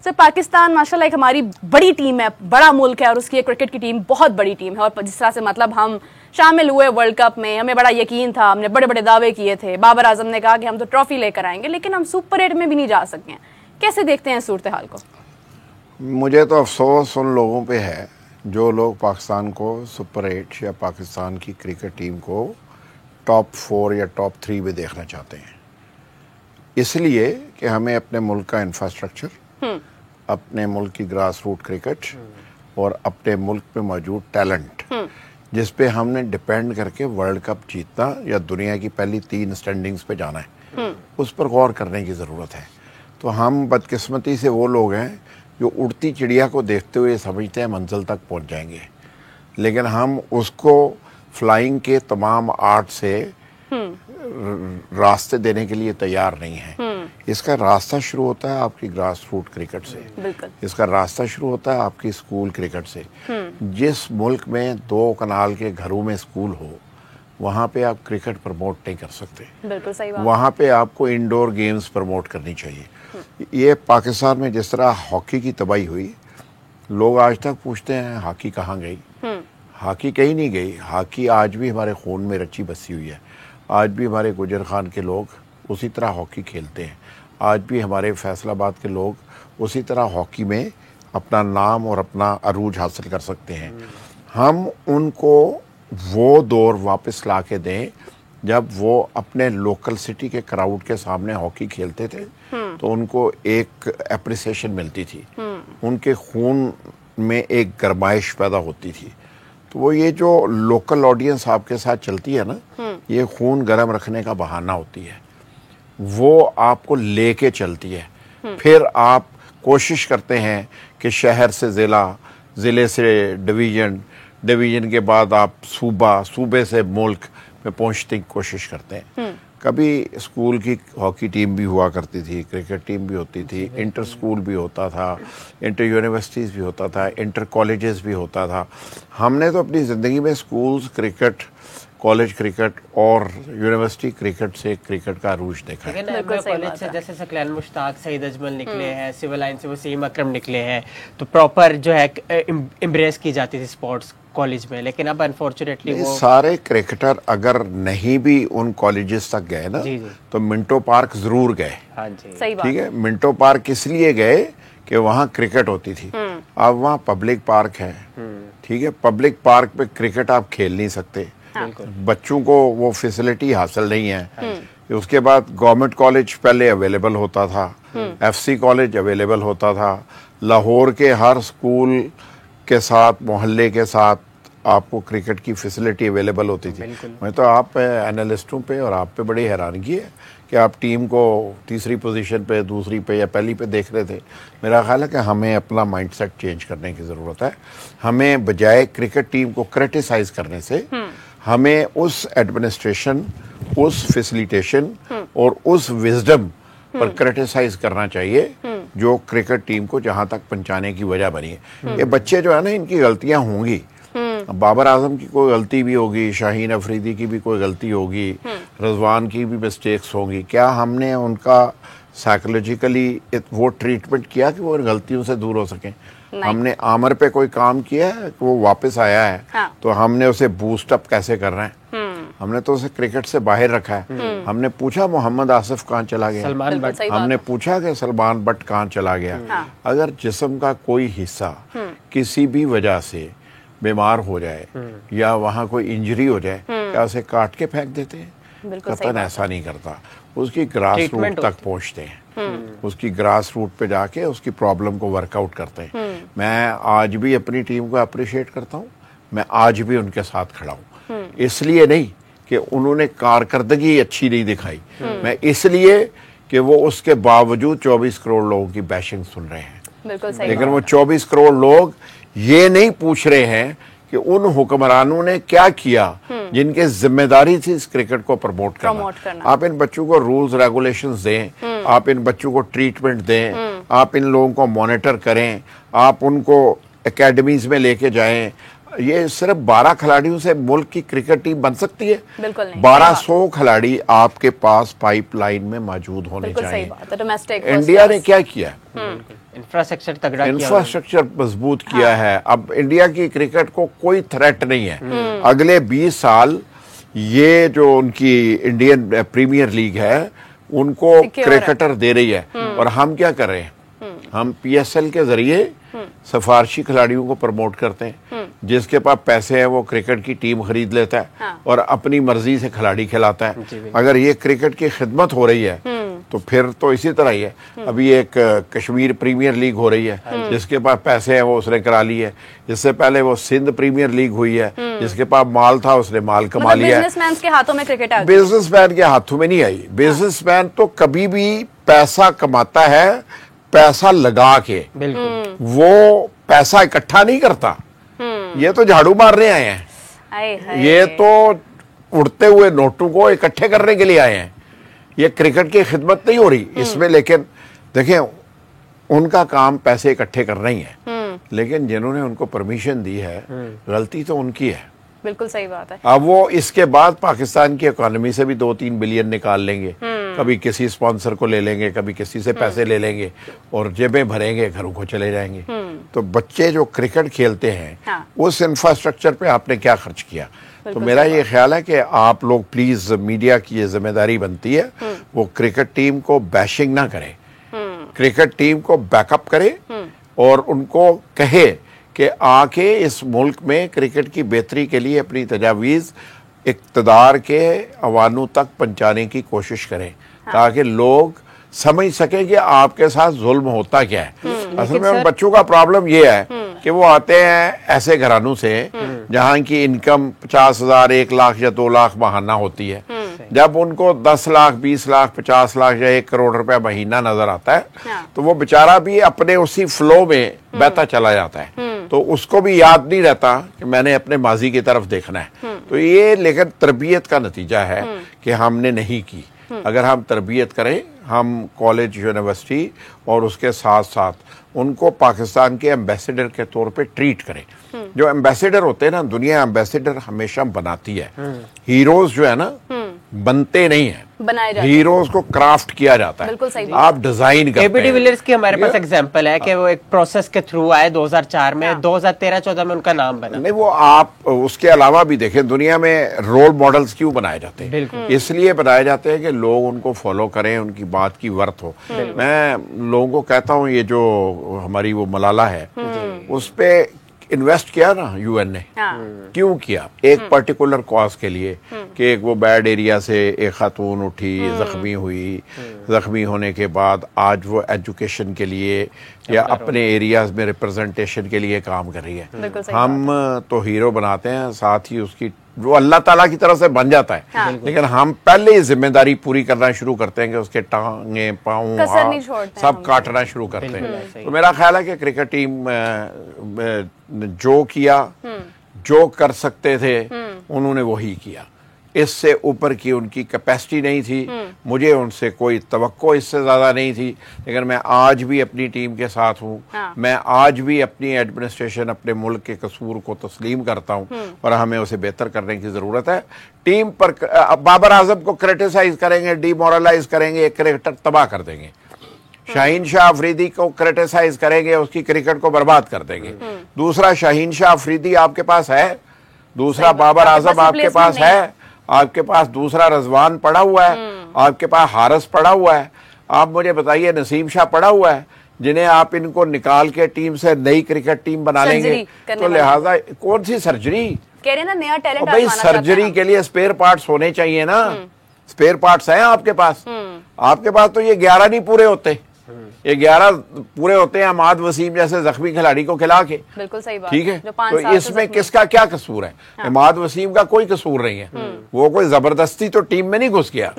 Sir Pakistan माशाल्लाह एक हमारी बड़ी टीम है, बड़ा मुल्क है और उसकी क्रिकेट की टीम बहुत बड़ी टीम है। और जिस तरह से मतलब हम शामिल हुए वर्ल्ड कप में, हमें बड़ा यकीन था, हमने बड़े बड़े दावे किए थे। बाबर आजम ने कहा कि हम तो ट्रॉफी लेकर आएंगे, लेकिन हम सुपर 8 में भी नहीं जा सके हैं। कैसे देखते हैं सूरत हाल को? मुझे तो अफसोस उन लोगों पे है जो लोग पाकिस्तान को सुपर 8 या पाकिस्तान की क्रिकेट टीम को टॉप 4 या टॉप 3 में देखना चाहते हैं। इसलिए कि हमें अपने मुल्क का इंफ्रास्ट्रक्चर, अपने मुल्क की ग्रास रूट क्रिकेट और अपने मुल्क में मौजूद टैलेंट, जिस पे हमने डिपेंड करके वर्ल्ड कप जीतना या दुनिया की पहली 3 स्टैंडिंग्स पे जाना है, उस पर गौर करने की ज़रूरत है। तो हम बदकिस्मती से वो लोग हैं जो उड़ती चिड़िया को देखते हुए समझते हैं मंजिल तक पहुंच जाएंगे, लेकिन हम उसको फ्लाइंग के तमाम आर्ट से रास्ते देने के लिए तैयार नहीं है। इसका रास्ता शुरू होता है आपकी ग्रास रूट क्रिकेट से, इसका रास्ता शुरू होता है आपकी स्कूल क्रिकेट से। जिस मुल्क में 2 कनाल के घरों में स्कूल हो, वहाँ पे आप क्रिकेट प्रमोट नहीं कर सकते। बिल्कुल सही बात। वहाँ पे आपको इंडोर गेम्स प्रमोट करनी चाहिए। ये पाकिस्तान में जिस तरह हॉकी की तबाही हुई, लोग आज तक पूछते हैं हॉकी कहाँ गई। हॉकी कहीं नहीं गई। हॉकी आज भी हमारे खून में रची बसी हुई है। आज भी हमारे गुजर खान के लोग उसी तरह हॉकी खेलते हैं। आज भी हमारे फैसलाबाद के लोग उसी तरह हॉकी में अपना नाम और अपना अरूज हासिल कर सकते हैं। हम उनको वो दौर वापस ला के दें जब वो अपने लोकल सिटी के क्राउड के सामने हॉकी खेलते थे, तो उनको एक एप्रिसिएशन मिलती थी, उनके खून में एक गरमाइश पैदा होती थी। तो वो ये जो लोकल ऑडियंस आपके साथ चलती है ना, ये खून गर्म रखने का बहाना होती है, वो आपको लेके चलती है। फिर आप कोशिश करते हैं कि शहर से ज़िला, ज़िले से डिवीज़न, डिवीज़न के बाद आप सूबा, सूबे से मुल्क में पहुंचने की कोशिश करते हैं। कभी स्कूल की हॉकी टीम भी हुआ करती थी, क्रिकेट टीम भी होती थी, इंटर स्कूल भी होता था, इंटर यूनिवर्सिटीज़ भी होता था, इंटर कॉलेजेस भी होता था। हमने तो अपनी ज़िंदगी में स्कूल्स क्रिकेट, कॉलेज क्रिकेट और यूनिवर्सिटी क्रिकेट से क्रिकेट का अरूज देखा है। कॉलेज से जैसे सकलैन मुश्ताक, सईद अजमल निकले हैं, सिविल लाइन से वसीम अकरम निकले हैं, तो प्रॉपर जो है एम्ब्रेस की जाती थी स्पोर्ट्स कॉलेज में। लेकिन अब अनफॉर्चुनेटली वो सारे क्रिकेटर अगर नहीं भी उन कॉलेजेस तक गए ना, तो मिंटो पार्क जरूर गए। हाँ जी, सही बात। ठीक है, मिंटो पार्क इसलिए गए कि वहाँ क्रिकेट होती थी। अब वहाँ पब्लिक पार्क है, ठीक है, पब्लिक पार्क पे क्रिकेट आप खेल नहीं सकते। बच्चों को वो फैसिलिटी हासिल नहीं है। उसके बाद गवर्नमेंट कॉलेज पहले अवेलेबल होता था, एफसी कॉलेज अवेलेबल होता था, लाहौर के हर स्कूल के साथ, मोहल्ले के साथ आपको क्रिकेट की फैसिलिटी अवेलेबल होती थी। मैं तो आप एनालिस्टों पे और आप पे बड़ी हैरानगी है कि आप टीम को तीसरी पोजीशन पे, दूसरी पे या पहली पे देख रहे थे। मेरा ख्याल है कि हमें अपना माइंडसेट चेंज करने की ज़रूरत है। हमें बजाय क्रिकेट टीम को क्रिटिसाइज करने से हमें उस एडमिनिस्ट्रेशन, उस फैसिलिटेशन और उस विजडम पर क्रिटिसाइज करना चाहिए जो क्रिकेट टीम को जहां तक पहुंचाने की वजह बनी है। ये बच्चे जो है ना, इनकी गलतियां होंगी। बाबर आजम की कोई गलती भी होगी, शाहीन अफरीदी की भी कोई गलती होगी, रजवान की भी मिस्टेक्स होंगी। क्या हमने उनका साइकोलॉजिकली वो ट्रीटमेंट किया कि वो इन गलतियों से दूर हो सकें? हमने आमर पे कोई काम किया है कि वो वापस आया है? हाँ। तो हमने उसे बूस्ट अप कैसे कर रहे हैं? हमने तो उसे क्रिकेट से बाहर रखा है। हमने पूछा मोहम्मद आसिफ कहाँ चला गया, सलमान बट, हमने पूछा कि सलमान बट कहाँ चला गया। अगर जिस्म का कोई हिस्सा किसी भी वजह से बीमार हो जाए या वहाँ कोई इंजरी हो जाए, क्या उसे काट के फेंक देते हैं? कतन ऐसा नहीं करता। उसकी ग्रास रूट तक पहुँचते हैं, उसकी ग्रास रूट पे जाके उसकी प्रॉब्लम को वर्कआउट करते हैं। मैं आज भी अपनी टीम को अप्रिशिएट करता हूँ, मैं आज भी उनके साथ खड़ा हूँ। इसलिए नहीं कि उन्होंने कारकर्दगी अच्छी नहीं दिखाई, मैं इसलिए कि वो उसके बावजूद 24 करोड़ लोगों की बैशिंग सुन रहे हैं। लेकिन वो 24 करोड़ लोग ये नहीं पूछ रहे हैं कि उन हुक्मरानों ने क्या किया जिनके जिम्मेदारी थी इस क्रिकेट को प्रमोट करना। आप इन बच्चों को रूल्स रेगुलेशंस दें, आप इन बच्चों को ट्रीटमेंट दें, आप इन लोगों को मॉनिटर करें, आप उनको एकेडमीज में लेके जाएं। ये सिर्फ 12 खिलाड़ियों से मुल्क की क्रिकेट टीम बन सकती है? बिल्कुल नहीं। 1200 खिलाड़ी आपके पास पाइपलाइन में मौजूद होने चाहिए। डोमेस्टिक इंडिया ने क्या किया? इंफ्रास्ट्रक्चर तगड़ा किया, इंफ्रास्ट्रक्चर मजबूत किया है। अब इंडिया की क्रिकेट को कोई थ्रेट नहीं है। अगले 20 साल ये जो उनकी इंडियन प्रीमियर लीग है उनको क्रिकेटर दे रही है। और हम क्या कर रहे हैं, हम PSL के जरिए सिफारशी खिलाड़ियों को प्रमोट करते हैं। जिसके पास पैसे हैं वो क्रिकेट की टीम खरीद लेता है और अपनी मर्जी से खिलाड़ी खिलाता है। अगर ये क्रिकेट की खिदमत हो रही है तो फिर तो इसी तरह ही है। अभी एक कश्मीर प्रीमियर लीग हो रही है, जिसके पास पैसे हैं वो उसने करा ली है। इससे पहले वो सिंध प्रीमियर लीग हुई है, जिसके पास माल था उसने माल कमा लिया है। बिजनेसमैन के हाथों में क्रिकेट आ गई। बिजनेसमैन के हाथों में नहीं आई। बिजनेसमैन तो कभी भी पैसा कमाता है पैसा लगा के, वो पैसा इकट्ठा नहीं करता। ये तो झाड़ू मारने आए हैं, ये तो उड़ते हुए नोटों को इकट्ठे करने के लिए आए हैं। ये क्रिकेट की खिदमत नहीं हो रही इसमें। लेकिन देखें, उनका काम पैसे इकट्ठे करना ही है, लेकिन जिन्होंने उनको परमिशन दी है गलती तो उनकी है। बिल्कुल सही बात है। अब वो इसके बाद पाकिस्तान की इकोनॉमी से भी 2-3 बिलियन निकाल लेंगे। कभी किसी स्पॉन्सर को ले लेंगे, कभी किसी से पैसे ले लेंगे और जेबें भरेंगे, घरों को चले जाएंगे। तो बच्चे जो क्रिकेट खेलते हैं उस इंफ्रास्ट्रक्चर पे आपने क्या खर्च किया? तो मेरा ये ख्याल है कि आप लोग प्लीज, मीडिया की ये जिम्मेदारी बनती है वो क्रिकेट टीम को बैशिंग ना करे, क्रिकेट टीम को बैकअप करे और उनको कहे कि आके इस मुल्क में क्रिकेट की बेहतरी के लिए अपनी तजावीज़ इक़्तिदार के अवानों तक पहुंचाने की कोशिश करें, ताकि लोग समझ सकें कि आपके साथ जुल्म होता क्या है। असल में उन बच्चों का प्रॉब्लम ये है कि वो आते हैं ऐसे घरानों से जहाँ की इनकम 50,000, 1 लाख या 2 लाख माहाना होती है। जब उनको 10 लाख, 20 लाख, 50 लाख या 1 करोड़ रुपया महीना नजर आता है तो वो बेचारा भी अपने उसी फ्लो में बहता चला जाता है। तो उसको भी याद नहीं रहता कि मैंने अपने माजी की तरफ देखना है। तो ये लेकिन तरबियत का नतीजा है कि हमने नहीं की। अगर हम तरबियत करें, हम कॉलेज, यूनिवर्सिटी और उसके साथ साथ उनको पाकिस्तान के एम्बेसडर के तौर पे ट्रीट करें। जो एम्बेसडर होते हैं ना, दुनिया एम्बेसडर हमेशा बनाती है। हीरोज जो है ना बनते नहीं है, बनाए जाते हैं। हीरोज को क्राफ्ट किया जाता है। बिल्कुल सही। आप डिजाइन करते हैं। एबी डिविलियर्स की हमारे पास एग्जांपल है कि वो एक प्रोसेस के थ्रू आए 2004 में, 2013-14 में उनका नाम बना। नहीं, वो आप उसके अलावा भी देखें, दुनिया में रोल मॉडल्स क्यों बनाए जाते हैं? इसलिए बनाए जाते हैं कि लोग उनको फॉलो करें, उनकी बात की वर्थ हो। मैं लोगों को कहता हूँ ये जो हमारी वो मलाला है उस पे इन्वेस्ट किया ना यूएन ने। क्यों किया? एक पर्टिकुलर कॉज के लिए कि एक वो बैड एरिया से एक खातून उठी, जख्मी हुई, जख्मी होने के बाद आज वो एजुकेशन के लिए या अपने एरियाज में रिप्रेजेंटेशन के लिए काम कर रही है। हम तो हीरो बनाते हैं, साथ ही उसकी वो अल्लाह ताला की तरफ से बन जाता है। लेकिन हम पहले ही जिम्मेदारी पूरी करना शुरू करते हैं कि उसके टांगे, पाँव, सब काटना शुरू करते हैं। तो मेरा ख्याल है कि क्रिकेट टीम जो किया, जो कर सकते थे उन्होंने वही किया। इससे ऊपर की उनकी कैपेसिटी नहीं थी। मुझे उनसे कोई तवक्को इससे ज्यादा नहीं थी। लेकिन मैं आज भी अपनी टीम के साथ हूँ। मैं आज भी अपनी एडमिनिस्ट्रेशन, अपने मुल्क के कसूर को तस्लीम करता हूँ और हमें उसे बेहतर करने की जरूरत है। टीम पर बाबर आजम को क्रिटिसाइज करेंगे, डिमोरलाइज करेंगे, एक क्रिकेटर तबाह कर देंगे। शाहीन शाह अफरीदी को क्रिटिसाइज करेंगे, उसकी क्रिकेट को बर्बाद कर देंगे। दूसरा शाहीन शाह अफरीदी आपके पास है, दूसरा बाबर आजम आपके पास है, आपके पास दूसरा रजवान पड़ा हुआ है, आपके पास हारस पड़ा हुआ है। आप मुझे बताइए नसीम शाह पड़ा हुआ है, जिन्हें आप इनको निकाल के टीम से नई क्रिकेट टीम बना लेंगे। तो लिहाजा कौन सी सर्जरी कह रहे ना, नया टैलेंट भाई, सर्जरी के लिए स्पेयर पार्ट्स होने चाहिए ना। स्पेयर पार्ट्स हैं आपके पास? आपके पास तो ये 11 नहीं पूरे होते। ये 11 पूरे होते हैं अमाद वसीम जैसे जख्मी खिलाड़ी को खिला के। बिल्कुल सही बात। ठीक है, तो इसमें किसका क्या कसूर है? अमाद वसीम का कोई कसूर नहीं है। वो कोई जबरदस्ती तो टीम में नहीं घुस गया।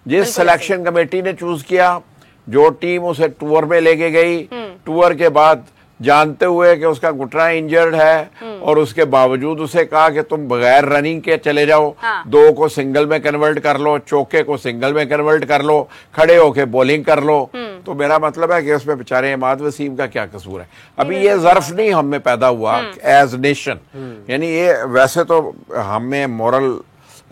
जिस सिलेक्शन कमेटी ने चूज किया, जो टीम उसे टूर में लेके गई, टूर के बाद जानते हुए कि उसका घुटना इंजर्ड है और उसके बावजूद उसे कहा कि तुम बगैर रनिंग के चले जाओ, 2 को सिंगल में कन्वर्ट कर लो, चौके को सिंगल में कन्वर्ट कर लो, खड़े होके बॉलिंग कर लो। तो मेरा मतलब है कि उसमें बेचारे इमाद वसीम का क्या कसूर है? अभी ये ज़र्फ नहीं हम में पैदा हुआ एज नेशन। यानी ये वैसे तो हमें मॉरल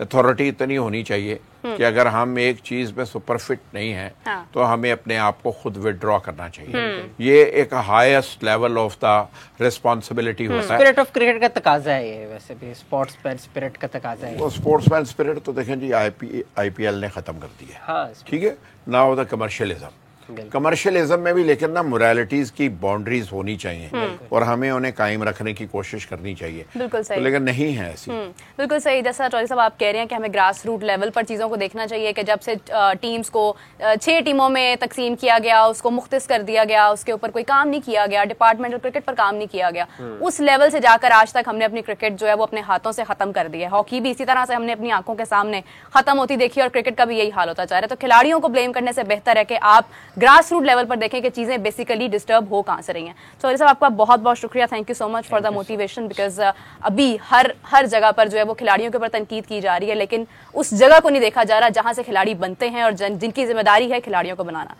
अथॉरिटी इतनी होनी चाहिए कि अगर हम एक चीज में सुपर फिट नहीं है तो हमें अपने आप को खुद विड्रॉ करना चाहिए। ये एक highest level of the responsibility होता है। स्पिरिट ऑफ क्रिकेट का तकाजा है ये, वैसे भी स्पोर्ट्समैन स्पिरिट का तकाजा है। वो स्पोर्ट्समैन स्पिरिट तो देखें जी आईपीएल ने खत्म कर दिया। हाँ, ठीक है, नाउ द कमर्शियलिज्म। कमर्शियलिज्म में भी लेकिन ना मोरालिटीज की बाउंड्रीज होनी चाहिए और हमें उन्हें कायम रखने की कोशिश करनी चाहिए। बिल्कुल सही। तो लेकिन नहीं है ऐसी। बिल्कुल सही। जैसा चौधरी साहब आप कह रहे हैं कि हमें ग्रास रूट लेवल पर चीज़ों को देखना चाहिए कि जब से टीम्स को 6 टीमों में तकसीम किया गया, उसको मुख्तस कर दिया गया, उसके ऊपर कोई काम नहीं किया गया, डिपार्टमेंटल क्रिकेट पर काम नहीं किया गया, उस लेवल से जाकर आज तक हमने अपनी क्रिकेट जो है वो अपने हाथों से खत्म कर दी है। हॉकी भी इसी तरह से हमने अपनी आंखों के सामने खत्म होती देखी और क्रिकेट का भी यही हाल होता जा रहा है। तो खिलाड़ियों को ब्लेम करने से बेहतर है कि आप ग्रास रूट लेवल पर देखें कि चीजें बेसिकली डिस्टर्ब हो कहां से रही हैं। चौधरी साहब आपका बहुत बहुत शुक्रिया, thank you so much for the motivation, because अभी हर जगह पर जो है वो खिलाड़ियों के ऊपर तनकीद की जा रही है, लेकिन उस जगह को नहीं देखा जा रहा जहां से खिलाड़ी बनते हैं और जिनकी जिम्मेदारी है खिलाड़ियों को बनाना।